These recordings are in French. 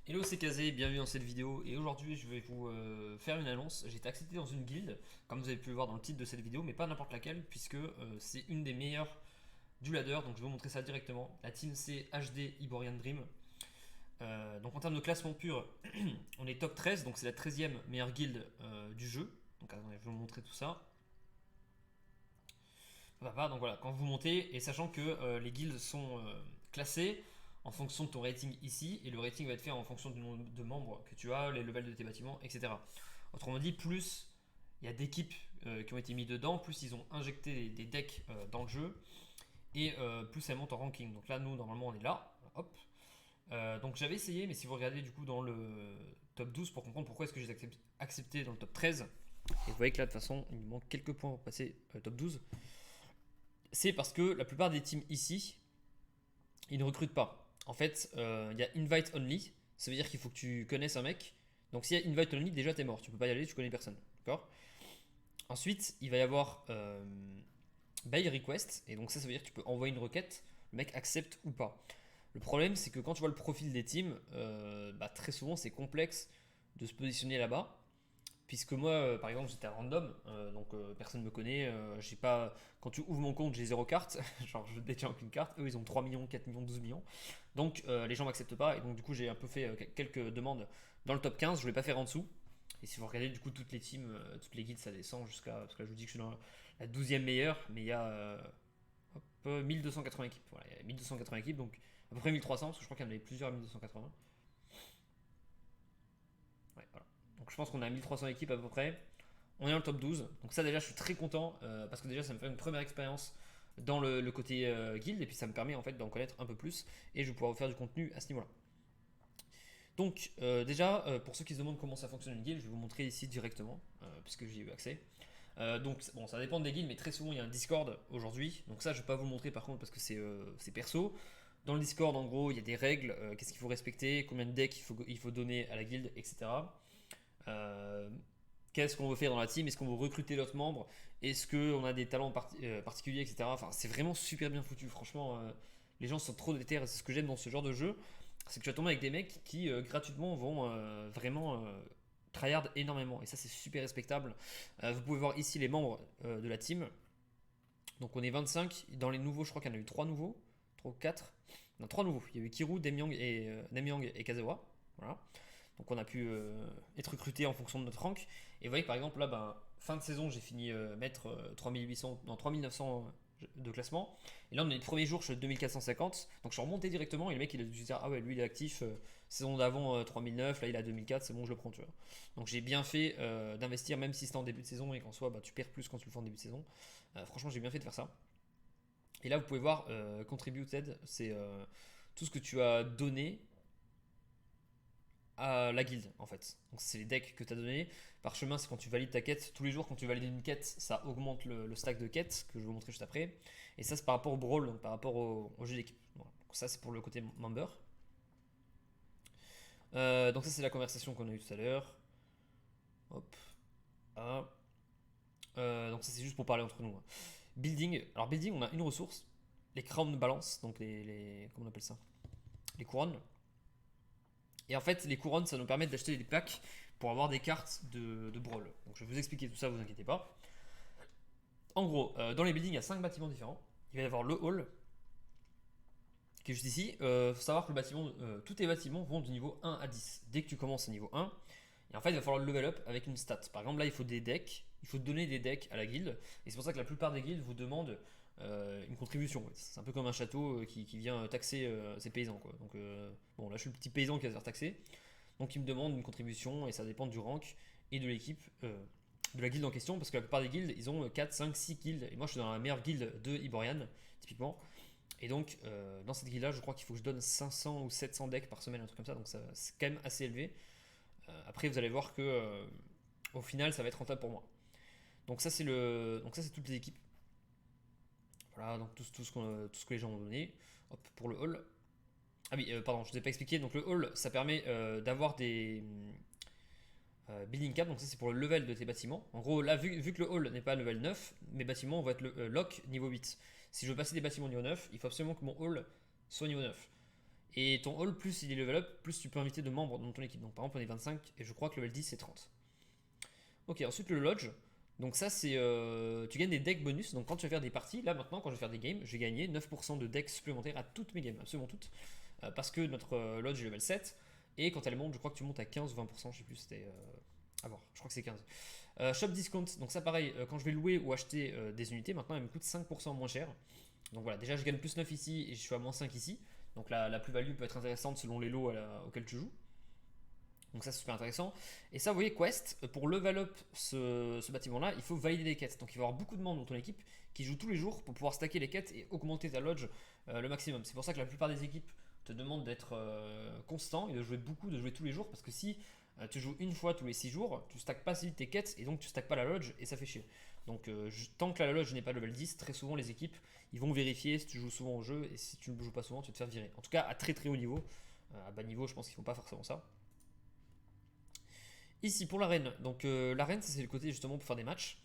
Hello, c'est Kazé, bienvenue dans cette vidéo et aujourd'hui je vais vous faire une annonce. J'ai été accepté dans une guilde, comme vous avez pu le voir dans le titre de cette vidéo, mais pas n'importe laquelle puisque c'est une des meilleures du ladder, donc je vais vous montrer ça directement. La team c'est HD Iborian Dream. Donc en termes de classement pur, on est top 13, donc c'est la 13e meilleure guilde du jeu. Donc attendez, je vais vous montrer tout ça. Donc voilà, quand vous montez, et sachant que les guildes sont classées en fonction de ton rating ici, et le rating va être fait en fonction du nombre de membres que tu as, les levels de tes bâtiments, etc. Autrement dit, plus il y a d'équipes qui ont été mis dedans, plus ils ont injecté des decks dans le jeu, et plus elles montent en ranking. Donc là, nous, normalement, on est là, hop. Donc j'avais essayé, mais si vous regardez du coup dans le top 12 pour comprendre pourquoi est-ce que j'ai accepté dans le top 13, et vous voyez que là, de toute façon, il me manque quelques points pour passer top 12, c'est parce que la plupart des teams ici, ils ne recrutent pas. En fait, il y a invite only, ça veut dire qu'il faut que tu connaisses un mec. Donc s'il y a invite only, déjà t'es mort, tu peux pas y aller, tu connais personne. D'accord. Ensuite, il va y avoir buy request, et donc ça veut dire que tu peux envoyer une requête, le mec accepte ou pas. Le problème, c'est que quand tu vois le profil des teams, très souvent c'est complexe de se positionner là-bas. Puisque moi, par exemple, j'étais à random, donc personne ne me connaît. J'ai pas... Quand tu ouvres mon compte, j'ai zéro carte. Genre, je ne détiens aucune carte. Eux, ils ont 3 millions, 4 millions, 12 millions. Donc, les gens m'acceptent pas. Et donc, du coup, j'ai un peu fait quelques demandes dans le top 15. Je ne voulais pas faire en dessous. Et si vous regardez, du coup, toutes les teams, toutes les guildes, ça descend jusqu'à. Parce que là, je vous dis que je suis dans la 12e meilleure. Mais il y a 1280 équipes. Voilà, il y a 1280 équipes. Donc, à peu près 1300. Parce que je crois qu'il y en avait plusieurs à 1280. Ouais, voilà. Donc, je pense qu'on a 1300 équipes à peu près. On est dans le top 12. Donc ça déjà je suis très content parce que déjà ça me fait une première expérience dans le côté guild et puis ça me permet en fait d'en connaître un peu plus et je vais pouvoir vous faire du contenu à ce niveau-là. Donc déjà pour ceux qui se demandent comment ça fonctionne une guild, je vais vous montrer ici directement puisque j'y ai eu accès. Donc bon ça dépend des guilds mais très souvent il y a un Discord aujourd'hui. Donc ça je vais pas vous le montrer par contre parce que c'est perso. Dans le Discord en gros il y a des règles, qu'est-ce qu'il faut respecter, combien de decks il faut donner à la guilde, etc. Euh, Qu'est-ce qu'on veut faire dans la team, est-ce qu'on veut recruter d'autres membres, est-ce qu'on a des talents particuliers, etc. Enfin, c'est vraiment super bien foutu, franchement. Les gens sont trop déter et c'est ce que j'aime dans ce genre de jeu, c'est que tu vas tomber avec des mecs qui gratuitement vont vraiment tryhard énormément et ça c'est super respectable. Vous pouvez voir ici les membres de la team. Donc on est 25, dans les nouveaux je crois qu'il y en a eu 3 nouveaux, 3 ou 4. Non, 3 nouveaux, il y a eu Kiru, Namyang et Kazawa. Voilà. Donc on a pu être recruté en fonction de notre rank. Et vous voyez que par exemple là, fin de saison, j'ai fini mettre 3800, non 3900 de classement. Et là on est le premier jour, je suis 2450. Donc je suis remonté directement et le mec il a dû se dire ah ouais lui il est actif. Saison d'avant 3009, là il a 2004, c'est bon je le prends tu vois. Donc j'ai bien fait d'investir même si c'était en début de saison et qu'en soi tu perds plus quand tu le fais en début de saison. Franchement j'ai bien fait de faire ça. Et là vous pouvez voir contributed, c'est tout ce que tu as donné à la guilde en fait. Donc c'est les decks que tu as donné. Parchemin, c'est quand tu valides ta quête. Tous les jours, quand tu valides une quête, ça augmente le stack de quêtes que je vais vous montrer juste après. Et ça, c'est par rapport au brawl, donc par rapport au jeu d'équipe. Voilà. Donc ça, c'est pour le côté member. Donc ça, c'est la conversation qu'on a eue tout à l'heure. Hop. Ah. Donc ça, c'est juste pour parler entre nous, hein. Building. Alors building, on a une ressource. Les crown balance, donc comment on appelle ça, les couronnes. Et en fait, les couronnes, ça nous permet d'acheter des packs pour avoir des cartes de brawl. Donc je vais vous expliquer tout ça, vous inquiétez pas. En gros, dans les buildings, il y a 5 bâtiments différents. Il va y avoir le hall, qui est juste ici. Il faut savoir que tous les bâtiments vont du niveau 1 à 10. Dès que tu commences au niveau 1, et en fait, il va falloir le level up avec une stat. Par exemple, là, il faut des decks. Il faut donner des decks à la guilde. Et c'est pour ça que la plupart des guildes vous demandent une contribution. C'est un peu comme un château qui vient taxer ses paysans, quoi. Donc, bon, là, je suis le petit paysan qui va se faire taxer. Donc, il me demande une contribution et ça dépend du rank et de l'équipe. De la guilde en question, parce que la plupart des guildes, ils ont 4, 5, 6 guildes. Et moi, je suis dans la meilleure guilde de Iborian, typiquement. Et donc, dans cette guilde-là, je crois qu'il faut que je donne 500 ou 700 decks par semaine, un truc comme ça. Donc, c'est quand même assez élevé. Après, vous allez voir que au final, ça va être rentable pour moi. Donc ça, c'est toutes les équipes. Voilà, donc tout ce que les gens ont donné. Hop, pour le hall. Ah oui, pardon, je ne vous ai pas expliqué. Donc le hall, ça permet d'avoir des building cap. Donc ça, c'est pour le level de tes bâtiments. En gros, là, vu que le hall n'est pas level 9, mes bâtiments vont être lock niveau 8. Si je veux passer des bâtiments niveau 9, il faut absolument que mon hall soit niveau 9. Et ton hall, plus il est level up, plus tu peux inviter de membres dans ton équipe. Donc par exemple, on est 25 et je crois que level 10 c'est 30. Ok, ensuite le lodge. Donc ça c'est tu gagnes des decks bonus. Donc quand tu vas faire des parties, là maintenant quand je vais faire des games, je vais gagner 9% de decks supplémentaires à toutes mes games, absolument toutes. Parce que notre lodge est level 7. Et quand elle monte, je crois que tu montes à 15 ou 20%, je sais plus, c'était à voir, je crois que c'est 15. Shop discount, donc ça pareil, quand je vais louer ou acheter des unités, maintenant elle me coûte 5% moins cher. Donc voilà, déjà je gagne plus 9 ici et je suis à moins 5 ici. Donc la plus-value peut être intéressante selon les lots auxquels tu joues. Donc ça c'est super intéressant. Et ça vous voyez Quest, pour level up ce bâtiment là, il faut valider les quêtes. Donc il va y avoir beaucoup de membres dans ton équipe qui jouent tous les jours pour pouvoir stacker les quêtes et augmenter ta lodge le maximum. C'est pour ça que la plupart des équipes te demandent d'être constant et de jouer beaucoup, de jouer tous les jours. Parce que si tu joues une fois tous les 6 jours, tu stackes pas assez vite tes quêtes et donc tu stackes pas la lodge et ça fait chier. Donc tant que la lodge n'est pas level 10, très souvent les équipes ils vont vérifier si tu joues souvent au jeu et si tu ne joues pas souvent tu vas te faire virer. En tout cas à très très haut niveau, à bas niveau je pense qu'ils font pas forcément ça. Ici pour l'arène, donc l'arène c'est le côté justement pour faire des matchs.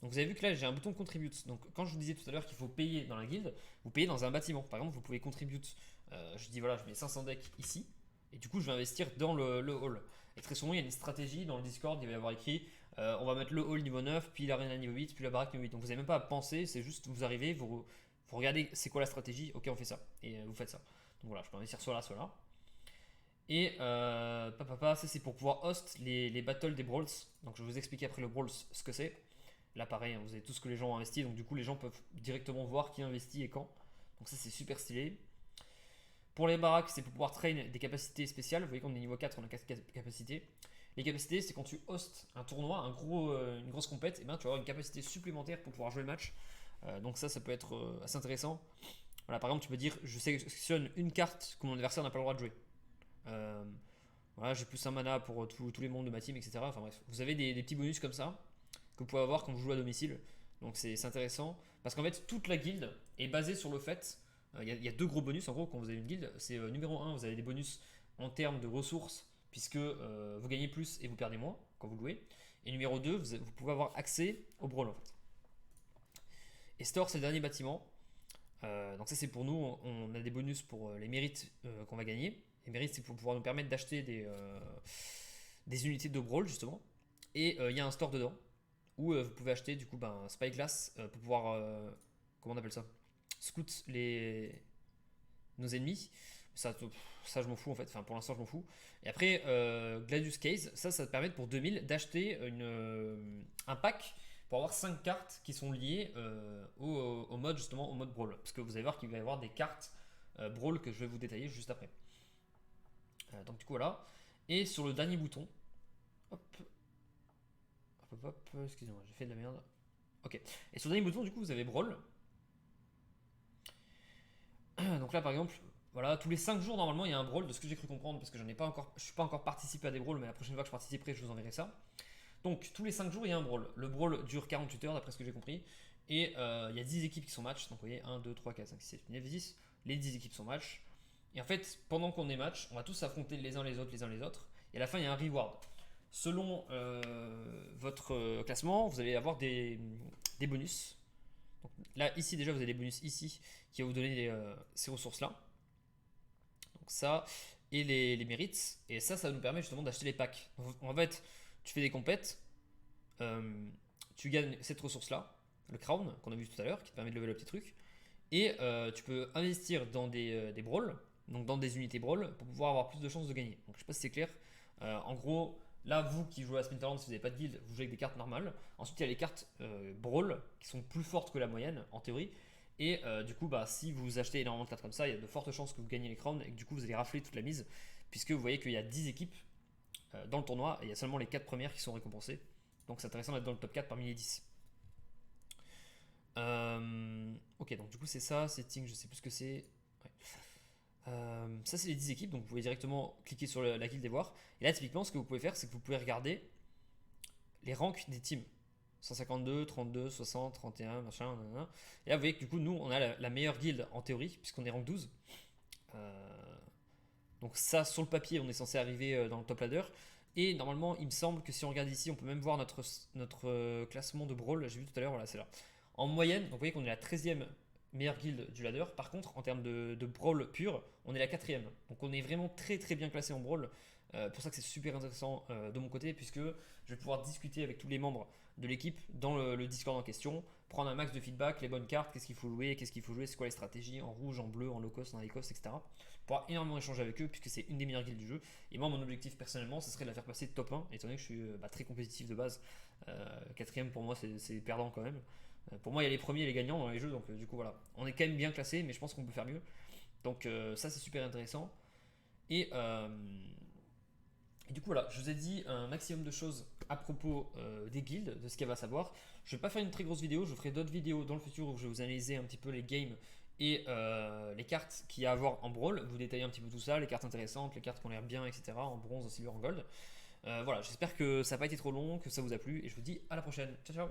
Donc vous avez vu que là j'ai un bouton contribute. Donc quand je vous disais tout à l'heure qu'il faut payer dans la guilde, vous payez dans un bâtiment. Par exemple vous pouvez contribute, je dis voilà je mets 500 decks ici et du coup je vais investir dans le hall. Et très souvent il y a une stratégie dans le Discord, il va y avoir écrit on va mettre le hall niveau 9, puis l'arène à niveau 8, puis la baraque niveau 8. Donc vous n'avez même pas à penser, c'est juste vous arrivez, vous regardez c'est quoi la stratégie, ok on fait ça et vous faites ça. Donc voilà je peux investir soit là soit là. Et ça c'est pour pouvoir host les battles des brawls. Donc je vais vous expliquer après le brawls ce que c'est. Là pareil, hein, vous avez tout ce que les gens ont investi, donc du coup les gens peuvent directement voir qui investit et quand. Donc ça c'est super stylé. Pour les baraques, c'est pour pouvoir train des capacités spéciales. Vous voyez qu'on est niveau 4, on a 4 capacités. Les capacités, c'est quand tu hostes un tournoi, une grosse compète, et ben, tu vas avoir une capacité supplémentaire pour pouvoir jouer le match. Donc ça peut être assez intéressant. Voilà, par exemple, tu peux dire, je sélectionne une carte que mon adversaire n'a pas le droit de jouer. Euh, voilà, j'ai plus un mana pour tous les membres de ma team, etc. Enfin bref, vous avez des petits bonus comme ça que vous pouvez avoir quand vous jouez à domicile. Donc c'est intéressant parce qu'en fait toute la guilde est basée sur le fait, y a deux gros bonus en gros quand vous avez une guilde. C'est numéro 1, vous avez des bonus en termes de ressources puisque vous gagnez plus et vous perdez moins quand vous louez. Et numéro 2, vous pouvez avoir accès au brawl en fait. Et Store c'est le dernier bâtiment. Donc ça c'est pour nous, on a des bonus pour les mérites qu'on va gagner. Les mérites c'est pour pouvoir nous permettre d'acheter des unités de brawl justement. Et il y a un store dedans où vous pouvez acheter du coup un spyglass pour pouvoir, comment on appelle ça, scout nos ennemis. Ça je m'en fous en fait, enfin pour l'instant je m'en fous. Et après Gladius Case, ça te permet pour 2000 d'acheter un pack pour avoir 5 cartes qui sont liées au mode justement au mode brawl. Parce que vous allez voir qu'il va y avoir des cartes brawl que je vais vous détailler juste après. Donc du coup voilà. Et sur le dernier bouton, hop, excusez-moi, j'ai fait de la merde. Ok. Et sur le dernier bouton, du coup, vous avez Brawl. Donc là, par exemple, voilà, tous les 5 jours, normalement, il y a un Brawl, de ce que j'ai cru comprendre, parce que j'en ai pas encore, je suis pas encore participé à des Brawls, mais la prochaine fois que je participerai, je vous enverrai ça. Donc, tous les 5 jours, il y a un Brawl. Le Brawl dure 48 heures, d'après ce que j'ai compris. Et il y a 10 équipes qui sont match. Donc, vous voyez, 1, 2, 3, 4, 5, 6, 7, 8, 9, 10. Les 10 équipes sont match. Et en fait, pendant qu'on est match, on va tous s'affronter les uns les autres. Et à la fin, il y a un reward. Selon votre classement, vous allez avoir des bonus. Donc là, ici, déjà, vous avez des bonus ici qui va vous donner ces ressources-là. Donc ça, et les mérites. Et ça nous permet justement d'acheter les packs. Donc, en fait, tu fais des compètes, tu gagnes cette ressource-là, le crown qu'on a vu tout à l'heure, qui te permet de level up tes trucs. Et tu peux investir dans des brawls, donc dans des unités brawl, pour pouvoir avoir plus de chances de gagner. Donc je sais pas si c'est clair. En gros, là, vous qui jouez à Splinterland, si vous n'avez pas de guild, vous jouez avec des cartes normales. Ensuite, il y a les cartes brawl qui sont plus fortes que la moyenne, en théorie. Et du coup, si vous achetez énormément de cartes comme ça, il y a de fortes chances que vous gagnez les crowns et que du coup, vous allez rafler toute la mise. Puisque vous voyez qu'il y a 10 équipes dans le tournoi et il y a seulement les 4 premières qui sont récompensées. Donc c'est intéressant d'être dans le top 4 parmi les 10. Ok, donc du coup, c'est ça. Setting, je sais plus ce que c'est. Ouais. Ça c'est les 10 équipes, donc vous pouvez directement cliquer sur la guilde et voir. Et là typiquement ce que vous pouvez faire c'est que vous pouvez regarder les ranks des teams. 152, 32, 60, 31, machin, nanana. Et là vous voyez que du coup nous on a la meilleure guilde en théorie puisqu'on est rank 12. Donc ça sur le papier on est censé arriver dans le top ladder. Et normalement il me semble que si on regarde ici on peut même voir notre classement de brawl, j'ai vu tout à l'heure, voilà c'est là. En moyenne, donc vous voyez qu'on est la 13e meilleure guilde du ladder. Par contre, en termes de brawl pur, on est la quatrième. Donc on est vraiment très très bien classé en brawl. Pour ça que c'est super intéressant de mon côté, puisque je vais pouvoir discuter avec tous les membres de l'équipe dans le Discord en question, prendre un max de feedback, les bonnes cartes, qu'est-ce qu'il faut jouer, c'est quoi les stratégies en rouge, en bleu, en low cost, en high cost, etc. Pouvoir énormément échanger avec eux, puisque c'est une des meilleures guildes du jeu. Et moi, mon objectif personnellement, ce serait de la faire passer top 1, étant donné que je suis très compétitif de base. Quatrième pour moi, c'est perdant quand même. Pour moi, il y a les premiers et les gagnants dans les jeux, donc du coup voilà. On est quand même bien classé, mais je pense qu'on peut faire mieux. Donc ça, c'est super intéressant. Et, euh, et du coup, voilà, je vous ai dit un maximum de choses à propos des guildes, de ce qu'elle va savoir. Je ne vais pas faire une très grosse vidéo, je ferai d'autres vidéos dans le futur où je vais vous analyser un petit peu les games et les cartes qu'il y a à avoir en brawl, vous détailler un petit peu tout ça, les cartes intéressantes, les cartes qui ont l'air bien, etc. en bronze, en silver, en gold. Voilà, j'espère que ça n'a pas été trop long, que ça vous a plu et je vous dis à la prochaine. Ciao ciao.